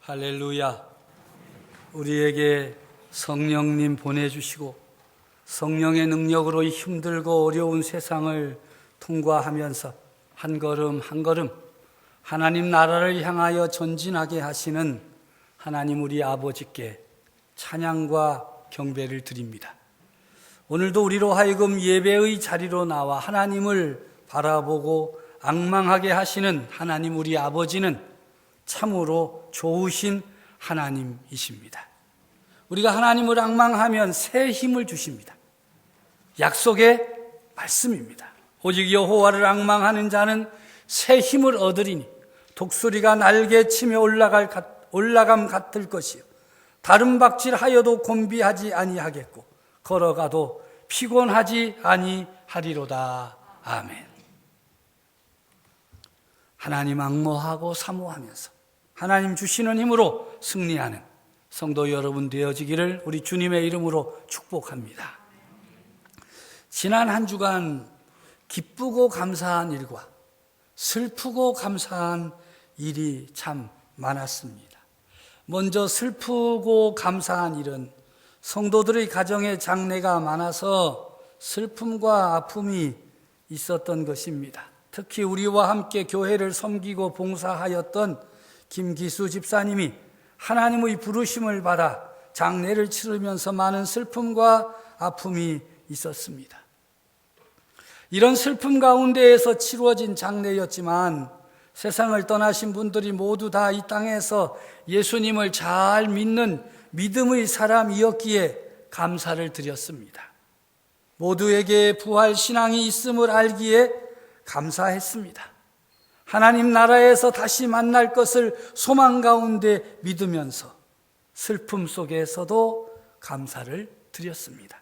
할렐루야. 우리에게 성령님 보내주시고 성령의 능력으로 이 힘들고 어려운 세상을 통과하면서 한 걸음 한 걸음 하나님 나라를 향하여 전진하게 하시는 하나님 우리 아버지께 찬양과 경배를 드립니다. 오늘도 우리로 하여금 예배의 자리로 나와 하나님을 바라보고 앙망하게 하시는 하나님 우리 아버지는 참으로 좋으신 하나님이십니다. 우리가 하나님을 앙망하면 새 힘을 주십니다. 약속의 말씀입니다. 오직 여호와를 앙망하는 자는 새 힘을 얻으리니 독수리가 날개치며 올라감 같을 것이요 다른 박질하여도 곤비하지 아니하겠고 걸어가도 피곤하지 아니하리로다. 아멘. 하나님 앙모하고 사모하면서 하나님 주시는 힘으로 승리하는 성도 여러분 되어지기를 우리 주님의 이름으로 축복합니다. 지난 한 주간 기쁘고 감사한 일과 슬프고 감사한 일이 참 많았습니다. 먼저 슬프고 감사한 일은 성도들의 가정에 장례가 많아서 슬픔과 아픔이 있었던 것입니다. 특히 우리와 함께 교회를 섬기고 봉사하였던 김기수 집사님이 하나님의 부르심을 받아 장례를 치르면서 많은 슬픔과 아픔이 있었습니다. 이런 슬픔 가운데에서 치루어진 장례였지만 세상을 떠나신 분들이 모두 다 이 땅에서 예수님을 잘 믿는 믿음의 사람이었기에 감사를 드렸습니다. 모두에게 부활 신앙이 있음을 알기에 감사했습니다. 하나님 나라에서 다시 만날 것을 소망 가운데 믿으면서 슬픔 속에서도 감사를 드렸습니다.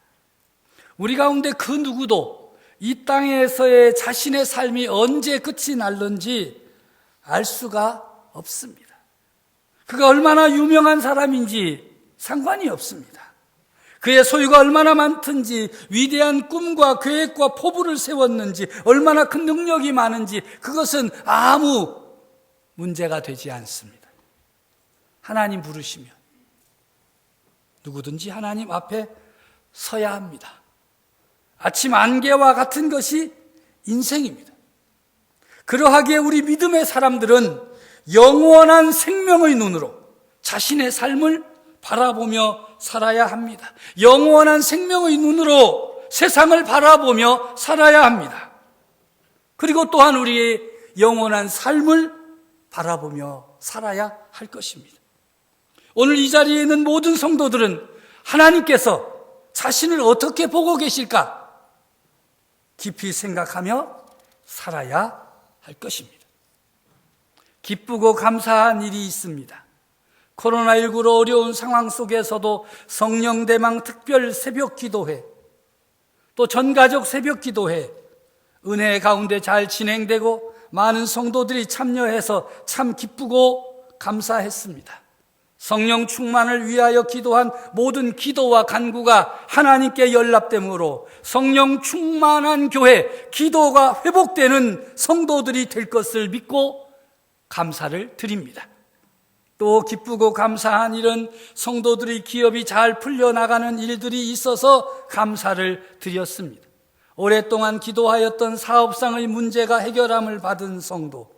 우리 가운데 그 누구도 이 땅에서의 자신의 삶이 언제 끝이 날는지 알 수가 없습니다. 그가 얼마나 유명한 사람인지 상관이 없습니다. 그의 소유가 얼마나 많든지 위대한 꿈과 계획과 포부를 세웠는지 얼마나 큰 능력이 많은지 그것은 아무 문제가 되지 않습니다. 하나님 부르시면 누구든지 하나님 앞에 서야 합니다. 아침 안개와 같은 것이 인생입니다. 그러하기에 우리 믿음의 사람들은 영원한 생명의 눈으로 자신의 삶을 바라보며 살아야 합니다. 영원한 생명의 눈으로 세상을 바라보며 살아야 합니다. 그리고 또한 우리의 영원한 삶을 바라보며 살아야 할 것입니다. 오늘 이 자리에 있는 모든 성도들은 하나님께서 자신을 어떻게 보고 계실까 깊이 생각하며 살아야 할 것입니다. 기쁘고 감사한 일이 있습니다. 코로나19로 어려운 상황 속에서도 성령대망 특별 새벽 기도회, 또 전가족 새벽 기도회, 은혜 가운데 잘 진행되고 많은 성도들이 참여해서 참 기쁘고 감사했습니다. 성령 충만을 위하여 기도한 모든 기도와 간구가 하나님께 연락되므로 성령 충만한 교회, 기도가 회복되는 성도들이 될 것을 믿고 감사를 드립니다. 또 기쁘고 감사한 일은 성도들의 기업이 잘 풀려나가는 일들이 있어서 감사를 드렸습니다. 오랫동안 기도하였던 사업상의 문제가 해결함을 받은 성도,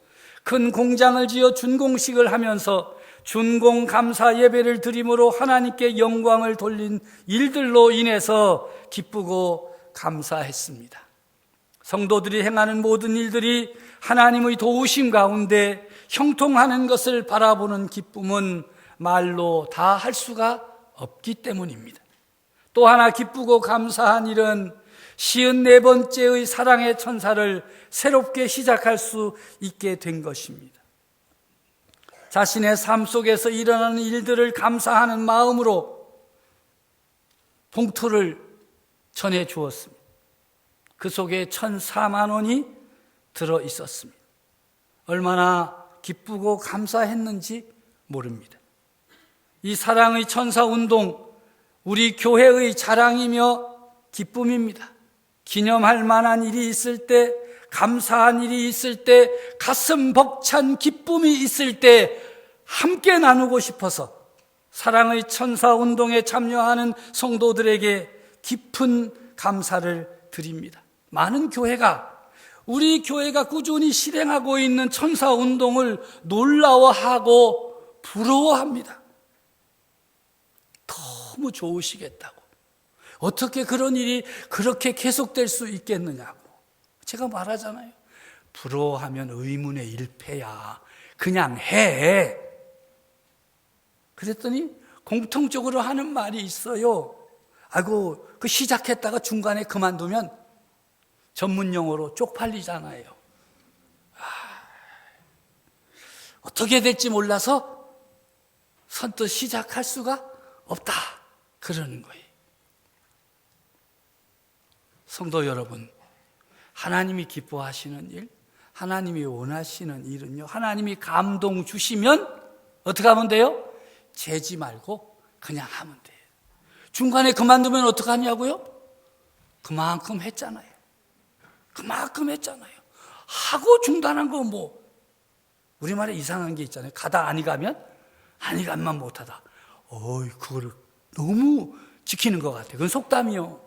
큰 공장을 지어 준공식을 하면서 준공 감사 예배를 드림으로 하나님께 영광을 돌린 일들로 인해서 기쁘고 감사했습니다. 성도들이 행하는 모든 일들이 하나님의 도우심 가운데 형통하는 것을 바라보는 기쁨은 말로 다 할 수가 없기 때문입니다. 또 하나 기쁘고 감사한 일은 54번째의 사랑의 천사를 새롭게 시작할 수 있게 된 것입니다. 자신의 삶 속에서 일어나는 일들을 감사하는 마음으로 봉투를 전해 주었습니다. 그 속에 1,004만 원이 들어 있었습니다. 얼마나 기쁘고 감사했는지 모릅니다. 이 사랑의 천사 운동, 우리 교회의 자랑이며 기쁨입니다. 기념할 만한 일이 있을 때, 감사한 일이 있을 때, 가슴 벅찬 기쁨이 있을 때 함께 나누고 싶어서 사랑의 천사운동에 참여하는 성도들에게 깊은 감사를 드립니다. 많은 교회가, 우리 교회가 꾸준히 실행하고 있는 천사운동을 놀라워하고 부러워합니다. 너무 좋으시겠다고. 어떻게 그런 일이 그렇게 계속될 수 있겠느냐고. 제가 말하잖아요. 부러워하면 의문의 일패야. 그냥 해. 그랬더니 공통적으로 하는 말이 있어요. 아이고, 그 시작했다가 중간에 그만두면 전문 용어로 쪽팔리잖아요. 어떻게 될지 몰라서 선뜻 시작할 수가 없다. 그러는 거예요. 성도 여러분, 하나님이 기뻐하시는 일, 하나님이 원하시는 일은요, 하나님이 감동 주시면 어떻게 하면 돼요? 재지 말고 그냥 하면 돼요. 중간에 그만두면 어떻게 하냐고요? 그만큼 했잖아요. 하고 중단한 거 뭐, 우리말에 이상한 게 있잖아요. 가다 아니 가면 아니 간만 못하다. 그거를 너무 지키는 것 같아요. 그건 속담이요.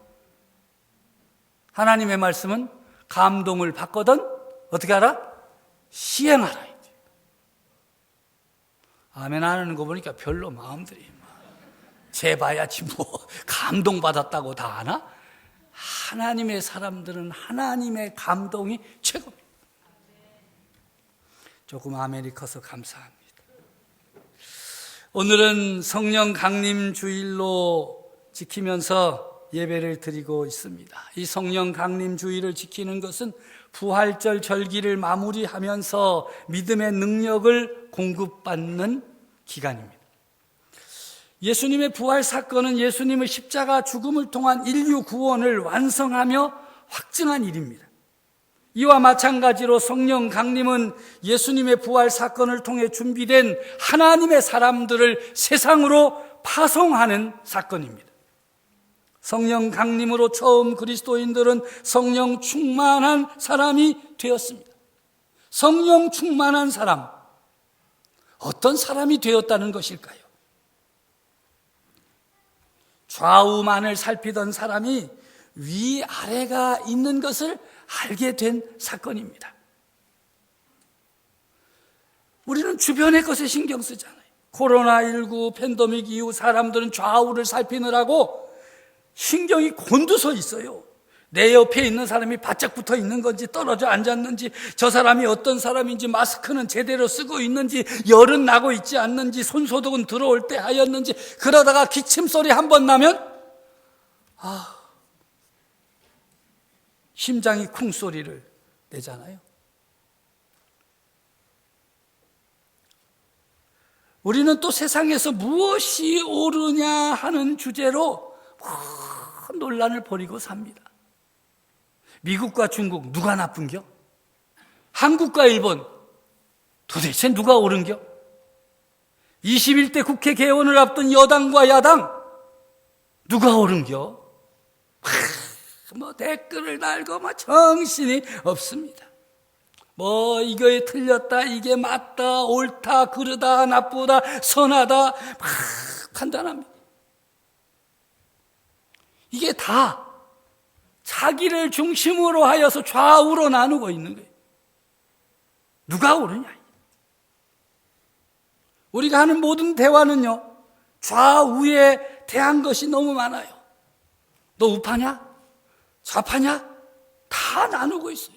하나님의 말씀은 감동을 받거든 어떻게 하라? 시행하라. 아멘 안 하는 거 보니까 별로 마음들이 재봐야지 뭐 감동받았다고 다 아나? 하나님의 사람들은 하나님의 감동이 최고입니다. 조금 아멘이 커서 감사합니다. 오늘은 성령 강림 주일로 지키면서 예배를 드리고 있습니다. 이 성령 강림 주일을 지키는 것은 부활절 절기를 마무리하면서 믿음의 능력을 공급받는 기간입니다. 예수님의 부활 사건은 예수님의 십자가 죽음을 통한 인류 구원을 완성하며 확증한 일입니다. 이와 마찬가지로 성령 강림은 예수님의 부활 사건을 통해 준비된 하나님의 사람들을 세상으로 파송하는 사건입니다. 성령 강림으로 처음 그리스도인들은 성령 충만한 사람이 되었습니다. 성령 충만한 사람, 어떤 사람이 되었다는 것일까요? 좌우만을 살피던 사람이 위아래가 있는 것을 알게 된 사건입니다. 우리는 주변의 것에 신경 쓰잖아요. 코로나19 팬데믹 이후 사람들은 좌우를 살피느라고 신경이 곤두서 있어요. 내 옆에 있는 사람이 바짝 붙어 있는 건지 떨어져 앉았는지, 저 사람이 어떤 사람인지, 마스크는 제대로 쓰고 있는지, 열은 나고 있지 않는지, 손소독은 들어올 때 하였는지. 그러다가 기침소리 한 번 나면 심장이 쿵 소리를 내잖아요. 우리는 또 세상에서 무엇이 옳으냐 하는 주제로 논란을 벌이고 삽니다. 미국과 중국 누가 나쁜겨? 한국과 일본 도대체 누가 옳은겨? 21대 국회 개원을 앞둔 여당과 야당 누가 옳은겨? 댓글을 달고 정신이 없습니다. 이거에 틀렸다, 이게 맞다, 옳다, 그르다, 나쁘다, 선하다 판단합니다. 이게 다 자기를 중심으로 하여서 좌우로 나누고 있는 거예요. 누가 옳으냐? 우리가 하는 모든 대화는요, 좌우에 대한 것이 너무 많아요. 너 우파냐? 좌파냐? 다 나누고 있어요.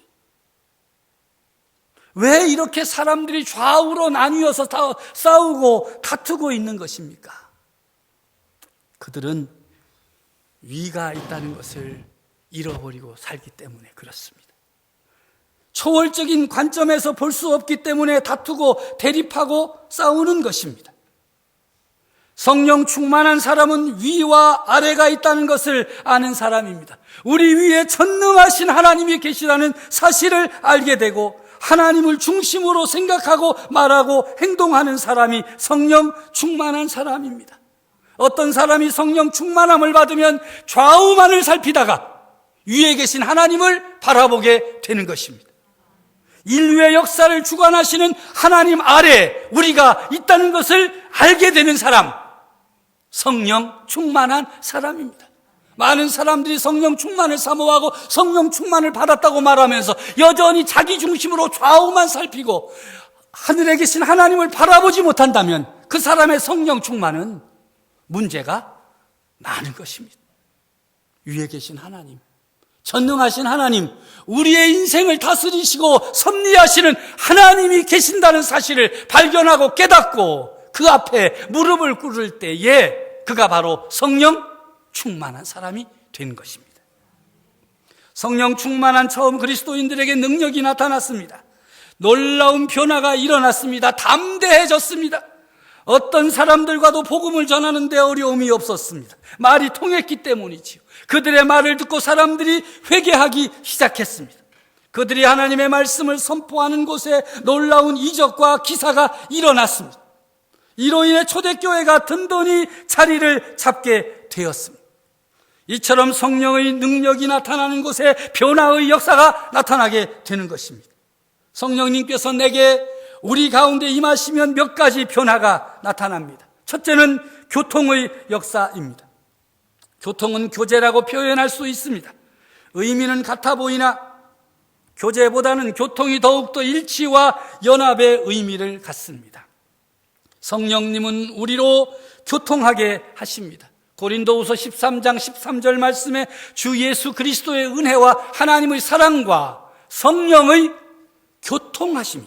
왜 이렇게 사람들이 좌우로 나뉘어서 싸우고 다투고 있는 것입니까? 그들은 위가 있다는 것을 잃어버리고 살기 때문에 그렇습니다. 초월적인 관점에서 볼 수 없기 때문에 다투고 대립하고 싸우는 것입니다. 성령 충만한 사람은 위와 아래가 있다는 것을 아는 사람입니다. 우리 위에 전능하신 하나님이 계시다는 사실을 알게 되고 하나님을 중심으로 생각하고 말하고 행동하는 사람이 성령 충만한 사람입니다. 어떤 사람이 성령 충만함을 받으면 좌우만을 살피다가 위에 계신 하나님을 바라보게 되는 것입니다. 인류의 역사를 주관하시는 하나님 아래 우리가 있다는 것을 알게 되는 사람, 성령 충만한 사람입니다. 많은 사람들이 성령 충만을 사모하고 성령 충만을 받았다고 말하면서 여전히 자기 중심으로 좌우만 살피고 하늘에 계신 하나님을 바라보지 못한다면 그 사람의 성령 충만은 문제가 많은 것입니다. 위에 계신 하나님, 전능하신 하나님, 우리의 인생을 다스리시고 섭리하시는 하나님이 계신다는 사실을 발견하고 깨닫고 그 앞에 무릎을 꿇을 때에 그가 바로 성령 충만한 사람이 된 것입니다. 성령 충만한 처음 그리스도인들에게 능력이 나타났습니다. 놀라운 변화가 일어났습니다. 담대해졌습니다. 어떤 사람들과도 복음을 전하는 데 어려움이 없었습니다. 말이 통했기 때문이지요. 그들의 말을 듣고 사람들이 회개하기 시작했습니다. 그들이 하나님의 말씀을 선포하는 곳에 놀라운 이적과 기사가 일어났습니다. 이로 인해 초대교회가 든든히 자리를 잡게 되었습니다. 이처럼 성령의 능력이 나타나는 곳에 변화의 역사가 나타나게 되는 것입니다. 성령님께서 내게 우리 가운데 임하시면 몇 가지 변화가 나타납니다. 첫째는 교통의 역사입니다. 교통은 교제라고 표현할 수 있습니다. 의미는 같아 보이나 교제보다는 교통이 더욱더 일치와 연합의 의미를 갖습니다. 성령님은 우리로 교통하게 하십니다. 고린도후서 13장 13절 말씀에 주 예수 그리스도의 은혜와 하나님의 사랑과 성령의 교통하심이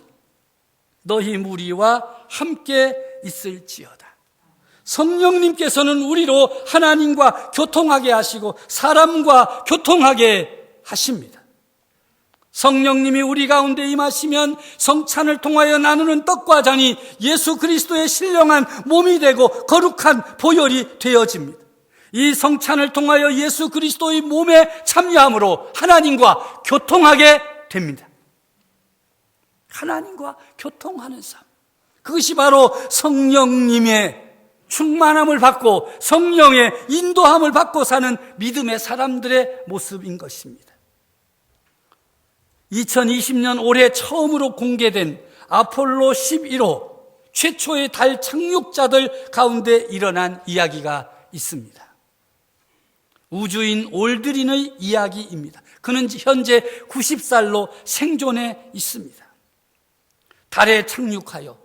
너희 무리와 함께 있을지어다. 성령님께서는 우리로 하나님과 교통하게 하시고 사람과 교통하게 하십니다. 성령님이 우리 가운데 임하시면 성찬을 통하여 나누는 떡과 잔이 예수 그리스도의 신령한 몸이 되고 거룩한 보혈이 되어집니다. 이 성찬을 통하여 예수 그리스도의 몸에 참여함으로 하나님과 교통하게 됩니다. 하나님과 교통하는 삶, 그것이 바로 성령님의 충만함을 받고 성령의 인도함을 받고 사는 믿음의 사람들의 모습인 것입니다. 2020년 올해 처음으로 공개된 아폴로 11호 최초의 달 착륙자들 가운데 일어난 이야기가 있습니다. 우주인 올드린의 이야기입니다. 그는 현재 90살로 생존해 있습니다. 달에 착륙하여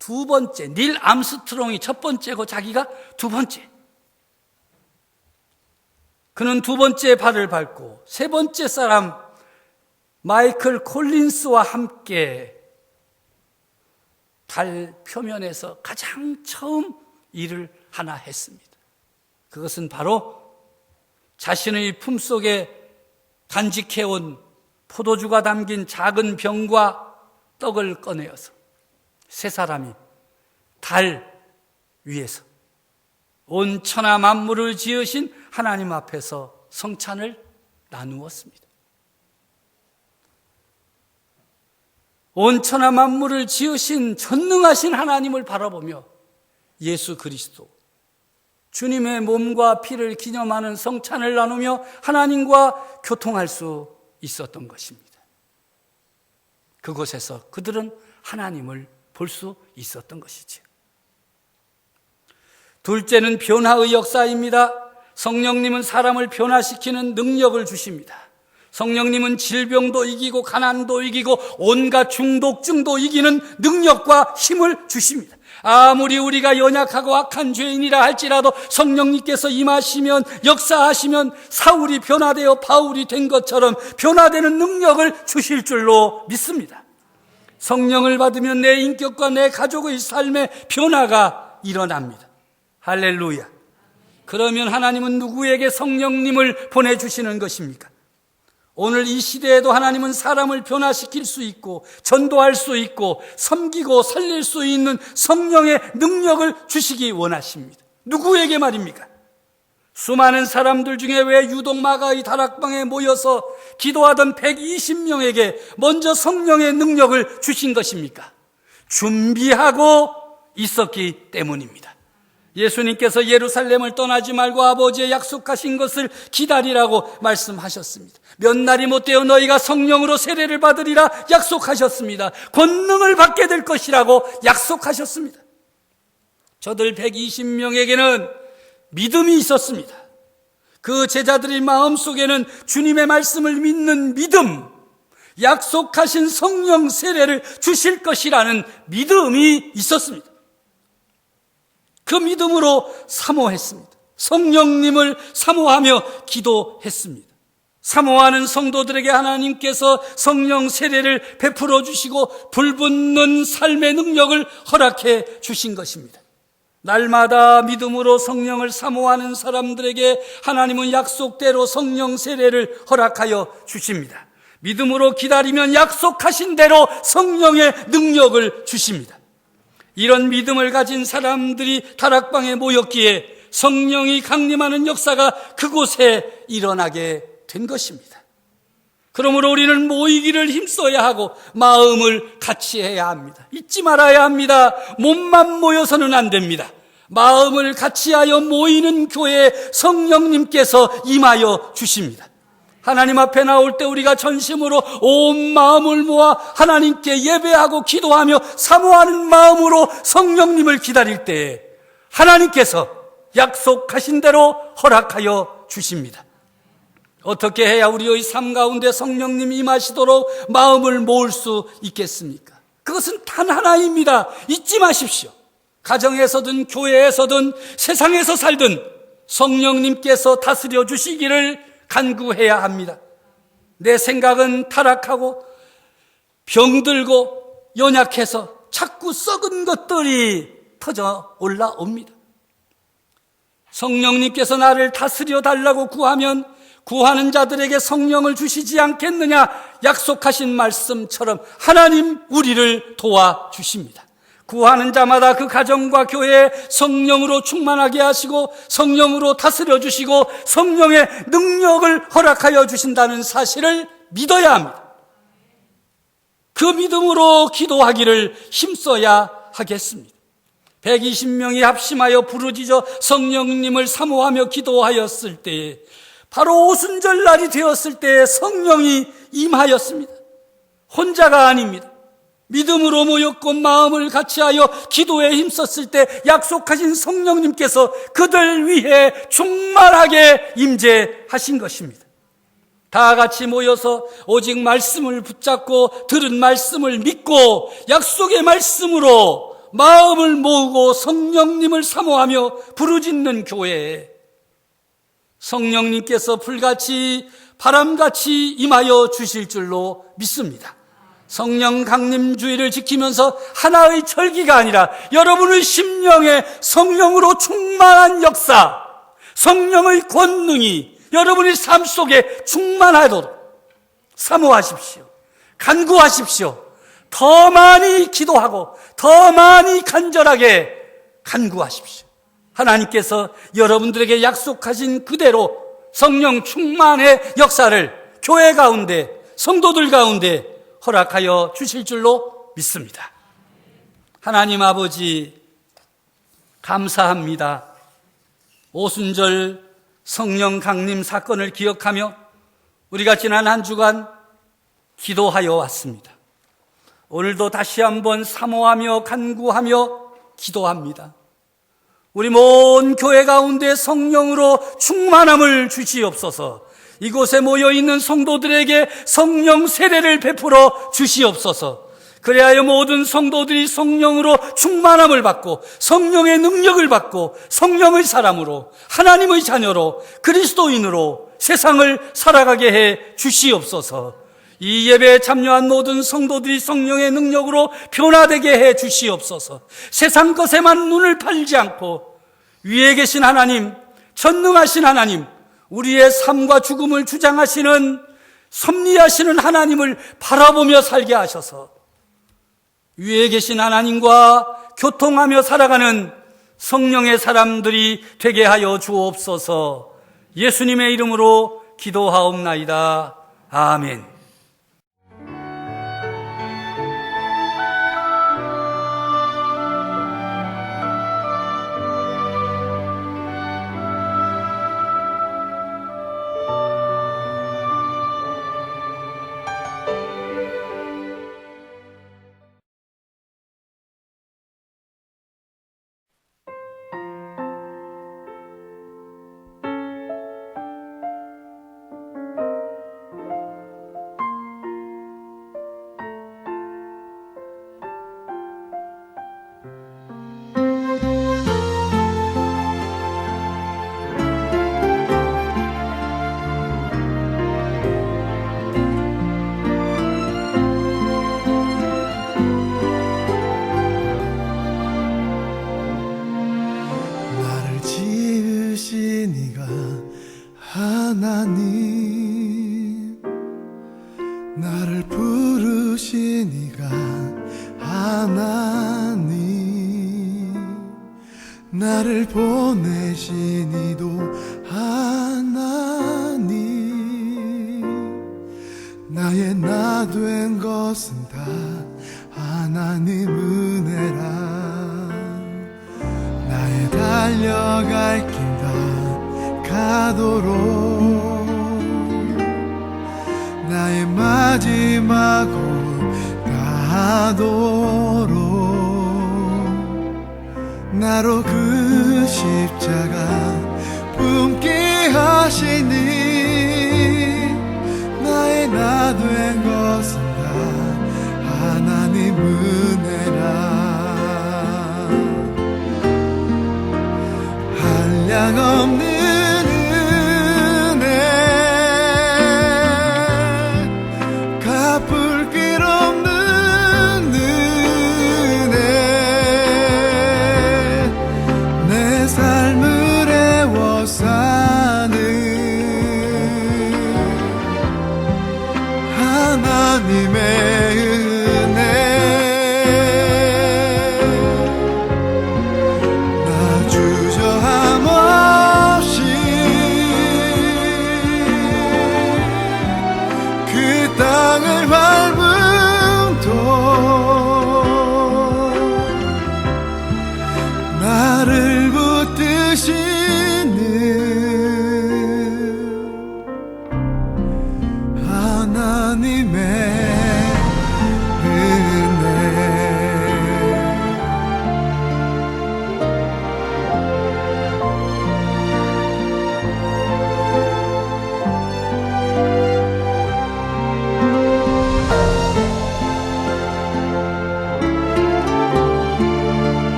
두 번째, 닐 암스트롱이 첫 번째고 자기가 두 번째. 그는 두 번째 발을 밟고 세 번째 사람 마이클 콜린스와 함께 달 표면에서 가장 처음 일을 하나 했습니다. 그것은 바로 자신의 품속에 간직해온 포도주가 담긴 작은 병과 떡을 꺼내어서 세 사람이 달 위에서 온 천하 만물을 지으신 하나님 앞에서 성찬을 나누었습니다. 온 천하 만물을 지으신 전능하신 하나님을 바라보며 예수 그리스도 주님의 몸과 피를 기념하는 성찬을 나누며 하나님과 교통할 수 있었던 것입니다. 그곳에서 그들은 하나님을 볼 수 있었던 것이죠. 둘째는 변화의 역사입니다. 성령님은 사람을 변화시키는 능력을 주십니다. 성령님은 질병도 이기고 가난도 이기고 온갖 중독증도 이기는 능력과 힘을 주십니다. 아무리 우리가 연약하고 악한 죄인이라 할지라도 성령님께서 임하시면 역사하시면 사울이 변화되어 바울이 된 것처럼 변화되는 능력을 주실 줄로 믿습니다. 성령을 받으면 내 인격과 내 가족의 삶에 변화가 일어납니다. 할렐루야. 그러면 하나님은 누구에게 성령님을 보내주시는 것입니까? 오늘 이 시대에도 하나님은 사람을 변화시킬 수 있고 전도할 수 있고 섬기고 살릴 수 있는 성령의 능력을 주시기 원하십니다. 누구에게 말입니까? 수많은 사람들 중에 왜 유독 마가의 다락방에 모여서 기도하던 120명에게 먼저 성령의 능력을 주신 것입니까? 준비하고 있었기 때문입니다. 예수님께서 예루살렘을 떠나지 말고 아버지의 약속하신 것을 기다리라고 말씀하셨습니다. 몇 날이 못되어 너희가 성령으로 세례를 받으리라 약속하셨습니다. 권능을 받게 될 것이라고 약속하셨습니다. 저들 120명에게는 믿음이 있었습니다. 그 제자들의 마음속에는 주님의 말씀을 믿는 믿음, 약속하신 성령 세례를 주실 것이라는 믿음이 있었습니다. 그 믿음으로 사모했습니다. 성령님을 사모하며 기도했습니다. 사모하는 성도들에게 하나님께서 성령 세례를 베풀어 주시고 불붙는 삶의 능력을 허락해 주신 것입니다. 날마다 믿음으로 성령을 사모하는 사람들에게 하나님은 약속대로 성령 세례를 허락하여 주십니다. 믿음으로 기다리면 약속하신 대로 성령의 능력을 주십니다. 이런 믿음을 가진 사람들이 다락방에 모였기에 성령이 강림하는 역사가 그곳에 일어나게 된 것입니다. 그러므로 우리는 모이기를 힘써야 하고 마음을 같이 해야 합니다. 잊지 말아야 합니다. 몸만 모여서는 안 됩니다. 마음을 같이하여 모이는 교회에 성령님께서 임하여 주십니다. 하나님 앞에 나올 때 우리가 전심으로 온 마음을 모아 하나님께 예배하고 기도하며 사모하는 마음으로 성령님을 기다릴 때에 하나님께서 약속하신 대로 허락하여 주십니다. 어떻게 해야 우리의 삶 가운데 성령님이 임하시도록 마음을 모을 수 있겠습니까? 그것은 단 하나입니다. 잊지 마십시오. 가정에서든 교회에서든 세상에서 살든 성령님께서 다스려 주시기를 간구해야 합니다. 내 생각은 타락하고 병들고 연약해서 자꾸 썩은 것들이 터져 올라옵니다. 성령님께서 나를 다스려 달라고 구하면 구하는 자들에게 성령을 주시지 않겠느냐 약속하신 말씀처럼 하나님 우리를 도와주십니다. 구하는 자마다 그 가정과 교회에 성령으로 충만하게 하시고 성령으로 다스려 주시고 성령의 능력을 허락하여 주신다는 사실을 믿어야 합니다. 그 믿음으로 기도하기를 힘써야 하겠습니다. 120명이 합심하여 부르짖어 성령님을 사모하며 기도하였을 때에 바로 오순절 날이 되었을 때에 성령이 임하였습니다. 혼자가 아닙니다. 믿음으로 모였고 마음을 같이하여 기도에 힘썼을 때 약속하신 성령님께서 그들 위해 충만하게 임재하신 것입니다. 다 같이 모여서 오직 말씀을 붙잡고 들은 말씀을 믿고 약속의 말씀으로 마음을 모으고 성령님을 사모하며 부르짖는 교회에 성령님께서 불같이 바람같이 임하여 주실 줄로 믿습니다. 성령 강림 주의를 지키면서 하나의 절기가 아니라 여러분의 심령에 성령으로 충만한 역사, 성령의 권능이 여러분의 삶 속에 충만하도록 사모하십시오. 간구하십시오. 더 많이 기도하고 더 많이 간절하게 간구하십시오. 하나님께서 여러분들에게 약속하신 그대로 성령 충만의 역사를 교회 가운데 성도들 가운데 허락하여 주실 줄로 믿습니다. 하나님 아버지 감사합니다. 오순절 성령 강림 사건을 기억하며 우리가 지난 한 주간 기도하여 왔습니다. 오늘도 다시 한번 사모하며 간구하며 기도합니다. 우리 모든 교회 가운데 성령으로 충만함을 주시옵소서. 이곳에 모여있는 성도들에게 성령 세례를 베풀어 주시옵소서. 그래야 모든 성도들이 성령으로 충만함을 받고 성령의 능력을 받고 성령의 사람으로 하나님의 자녀로 그리스도인으로 세상을 살아가게 해 주시옵소서. 이 예배에 참여한 모든 성도들이 성령의 능력으로 변화되게 해 주시옵소서. 세상 것에만 눈을 팔지 않고 위에 계신 하나님, 전능하신 하나님, 우리의 삶과 죽음을 주장하시는 섭리하시는 하나님을 바라보며 살게 하셔서 위에 계신 하나님과 교통하며 살아가는 성령의 사람들이 되게 하여 주옵소서. 예수님의 이름으로 기도하옵나이다. 아멘. 나를 보내신 이도 하나님, 나의 나 된 것은 다 하나님 은혜라. 나의 달려갈 길 다 가도록, 나의 마지막 호흡 다하도록 나로 그 십자가 품게 하시니, 나의 나 된 것은 다 하나님 은혜라. 한량없는 은혜, 갚을 길 없는 은혜, 내 삶을 애워사는 하나님의 은혜. 나 주저함 없이 그 땅을 밟음도 나를 붙드시는 하나님의 은혜.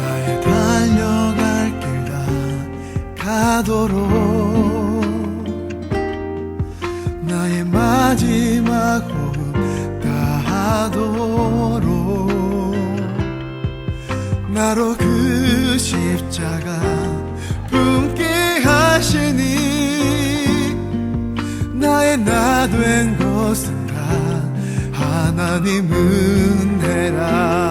나의 달려갈 길 다 가도록, 나의 마지막 호흡 다하도록 나로 그 십자가 품게 하시니, 나의 나 된 것은 다 하나님 은혜라.